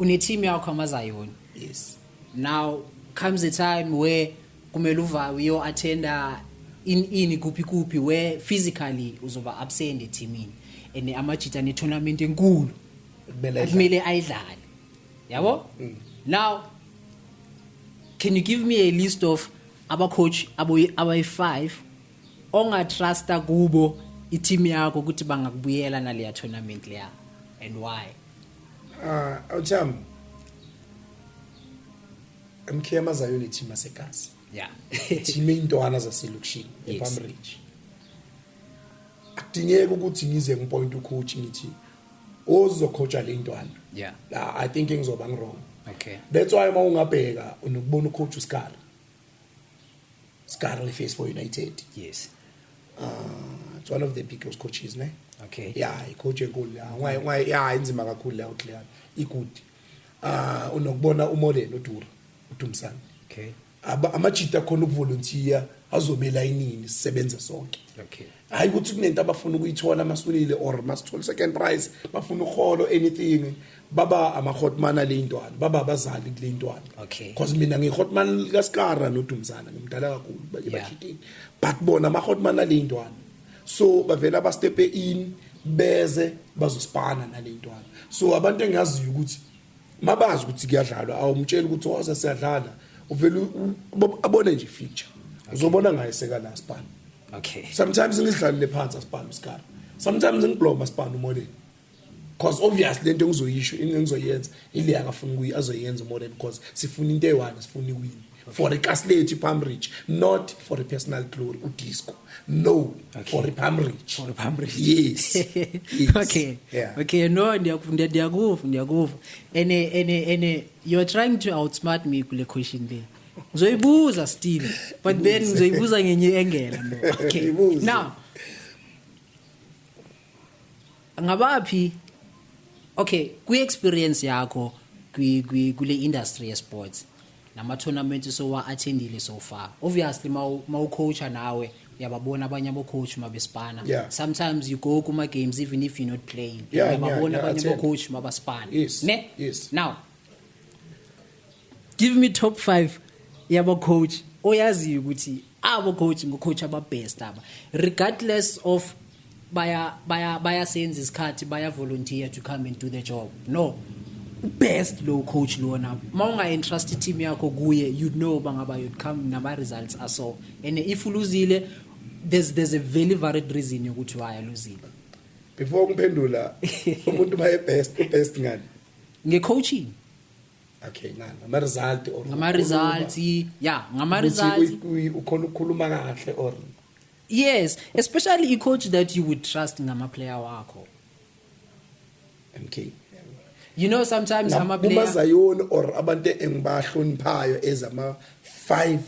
une team yakho amazayona. Yes. Now comes a time where kumele uvawe yo attenda in kuphi where physically uzoba absent eteamini and amajita ne tournament enkulu kumele ayidlale. Yabo? Now can you give me a list of aba coach abayi5 ongatrusta kubo i-team yakho ukuthi bangakubuyela naleya tournament leya and why? Awutham Mkhema Zayoni team aseKasi. Yeah. Team intwana zaselokishini ePalmridge. Akudingeki ukuthi ngize ngipoint ucoach ngithi ozocoacha le intwana. Yeah. I think ngizoba wrong. Okay. That's why mawungabheka unokubona ucoach uScar face for United. Yes. It's one of the biggest coaches, ne? Okay. Yeah, coach enkulu la. Why yeah inzima kakhulu la uClear. Igood. Unokubona uModel uDura uDumsana. Okay. Amajita khona ukuvolunteer azobela inini sisebenza sonke. Okay. Hayi ukuthi kunento abafuna ukuyithola masulile or masithola second prize bafuna uholo anything baba ama-hotman ale intwana baba abazali kule intwana. Okay. Because mina ngi-hotman kaSkara noDumsana ngimdala kakhulu ebashitini but bona ama-hotman ale intwana so bavela bastepe in beze bazospana nale intwana so abantu engaziyo ukuthi mabazi ukuthi kuyadlalwa awumtshela ukuthi woza siyadlala uvela abone nje feature uzobona ngayiseka la span. Okay. Sometimes ngidlalile phansi aspan uScar. Sometimes ngibloma aspan uModel. Because obviously lento engizoyisho engizoyenza ile akafuna ukuyizoyenza uModel because sifuna into eyi1 sifuna iwin. For a Castlete Palmridge, not for a personal glory udisco. No, okay. For a Palmridge. For a Palmridge. Yes. Yes. Okay. Yeah. Okay, no ndiyakuva. Ene you're trying to outsmart me kule question there. Ngizoyibuza still, but then ngizoyibuza ngenye engela no. Okay. Now ngabaphi okay ku-experience yakho kule industry ye sports nama tournament so wa attendile so far obviously mawucoacha nawe uyababona abanye abocoach mabespana. Yeah. Sometimes you go kuma games even if you're not playing uyababona abanye abocoach mabaspana. Yes. Ne? Yes. Now give me top 5 yabo coach oyaziyo ukuthi abo coach ngocoach ababest aba regardless of baya senze isikhathi baya volunteer to come and do the job. No, best low coach lona mawunga entrust team yakho kuye you'd know bangaba you'd come nama results are so and if uluzile there's a very valid reason yokuthi why uluzile. Before ngiphendula umuntu baye best ngani ngecoaching. Okay, ngama result or ngama results yeah ngama results ukhona ukukhuluma kahle or yes, especially a coach that you would trust ngama player wakho. Okay. You know sometimes ama player Zayoni or abantu engibahloniphayo ezama 5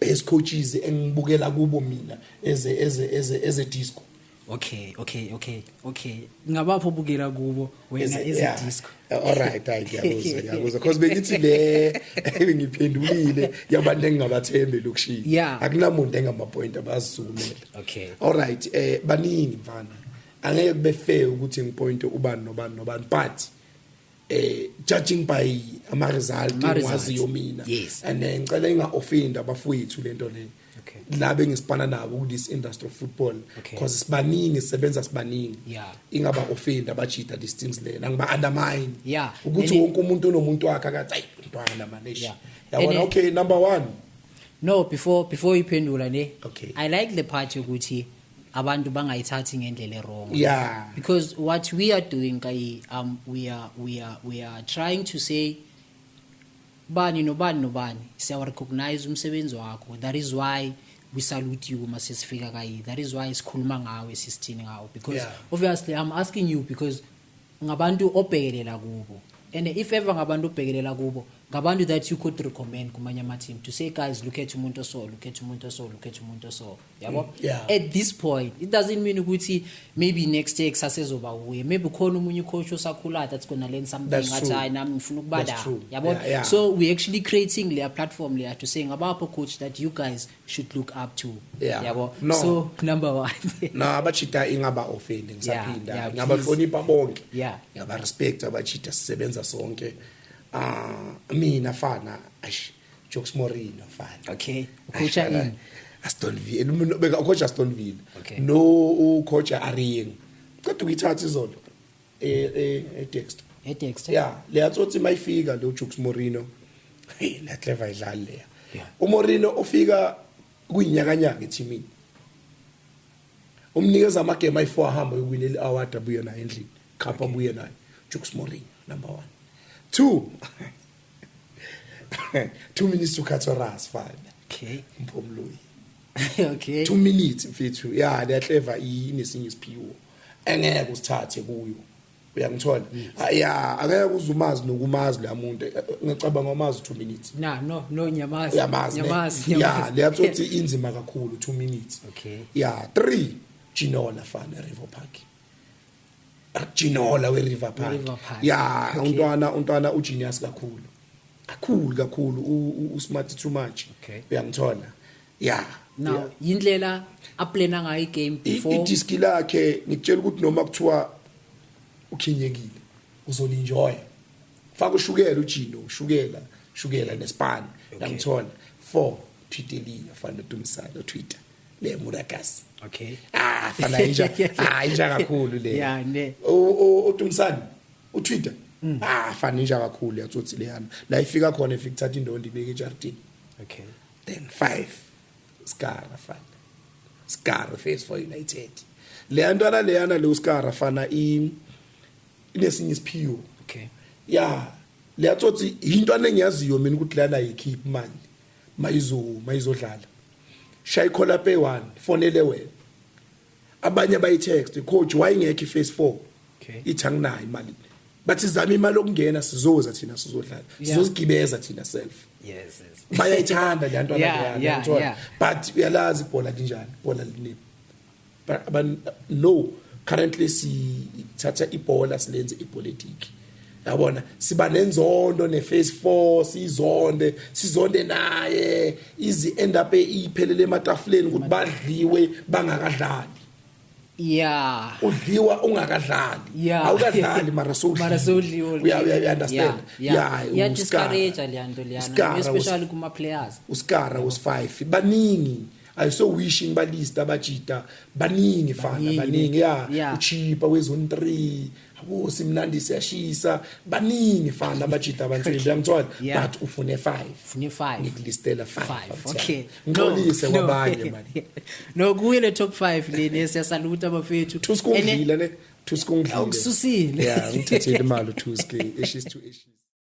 best coaches engibukela kubo mina as a disco. Okay. Ngabapho bukela kubo wena as a disco. All right, ngiyakuzwa because bengithi le ngiphendulile yabantu engingabathembe lokushini. Yeah. Akunamuntu engama point abazisukumela. Okay. All right, baningi mfana. Angeke kube fair ukuthi ngipointe ubani nobani but judging by ama result engiwaziyo mina yes. And ngicela inga-offend abafowethu lento le labe ngisipana nabo ku this industry of football because sibaningi sisebenza sibaningi ingaba offend abajita these things le ngiba undermine ukuthi wonke umuntu unomuntu wakhe akathi ayi ntwana namaneshi yabona. Okay, number 1 no before iphendula ne okay. I like the part yokuthi abantu bangayithathi ngendlela wrong. Yeah, because what we are doing we are trying to say bani nobani siya recognize umsebenzi wakho. That is why we salute you masisifika kayi. That is why isikhuluma ngawe sisithini ngawe because obviously I'm asking you because ngabantu obhekelela kubo and if ever ngabantu obhekelela kubo ngabantu that you could recommend kumanye ama team to say guys look at umuntu so yabo. At this point it doesn't mean ukuthi maybe next year sasezoba uye maybe khona umunye coach osakhula that's going to learn something ngathi nami ngifuna ukubada yabo. So we actually creating their platform there to say ngabapho coach that you guys should look up to yabo. So number 1 no abachita ingaba offend ngisaphinda ngabahlonipha bonke ngaba respect abachita sisebenza sonke mina fana Jokes Morino fana Okay. Ucoacha in. Aston Villa beka ucoach Aston Villa Okay. no ucoach Arieng kodwa uyithatha izolo Dexter Dexter. yeah leyatsothi mayifika lo Jokes Morino hey la clever idlala leya Yeah. uMorino ufika kuyinyakanyaka ethimini umnikeza amagame ayi4 ahamba uwine iaward abuye nayo endlini khapha abuye nayo Jokes Morino number 1 2 minutes to Katoras fine Okay. Mpomloyi Okay. 2 minutes mfethu yeah le clever inesinye isiphiwo engeke usithathe kuyo uyangithola yeah angeke uzumazi nokumazi la muntu ngicabanga ngomazi 2 minutes No Nyamazi. Nyamazi yeah leyathothi inzima kakhulu 2 minutes Okay. yeah 3 Ginola fana River Park Ginola we River Park River Park. yeah Okay. untwana ugenius kakhulu usmart too much Okay. uyangithola yeah Now indlela aplana ngayo game before idisk lakhe ngikutshela ukuthi noma kuthiwa ukhinyekile uzolinjoya faka ushukela ujino shukela nespan uyangithola 4 Twitteria fana Dumisana Twitter le Murakas Okay. fana inja kakhulu le Yeah, ne. uDumisana uTwitter fana inja kakhulu yatsothi leyana la ifika khona ifika thatha indondo ibeke ejardini Okay. then 5 Scar face for United leyantwana leyana lo Scar fana inesinye isiphiwo Okay. yeah leyatsothi intwana engiyaziyo mina ukuthi lana yikhiphi manje mayizodlala shaya ikhola pay 1 fonele wena abanye bayitext coach wayengekho iphase 4 Okay. ithanginayo imali bathi zama imali okungena sizoza thina sizodlala Yeah. sizozigibeza thina self Yes. bayayithanda le ntwana Yeah, leyana yeah, yangithola. yeah. But uyalazi ibhola linjani ibhola linini no currently sithatha ibhola silenze ipolitiki yabona siba nenzondo nephase 4 sizonde naye izi end up iphelele ematafuleni ukuthi badliwe bangakadlali Yeah. udliwa ungakadlali Yeah. awukadlali mara sowudliwe. uya understand Yeah, discourage leyanto leyana especially kuma players. uSkara was 5 baningi I so wishing balist abajita baningi fana baningi Yeah. uchipa wezone 3 abo simnandi siyashisa baningi fana abajita abantsini yangithola Yeah. but ufune 5 Fune 5. ngikulistela 5 Okay. ngixolise kwabanye manje No kuye le top 5 leni siyasaluta bafethu. Tuskungidlile ne Tuskungidlile Awukususile. yeah ngithathile imali uTuske issues to issues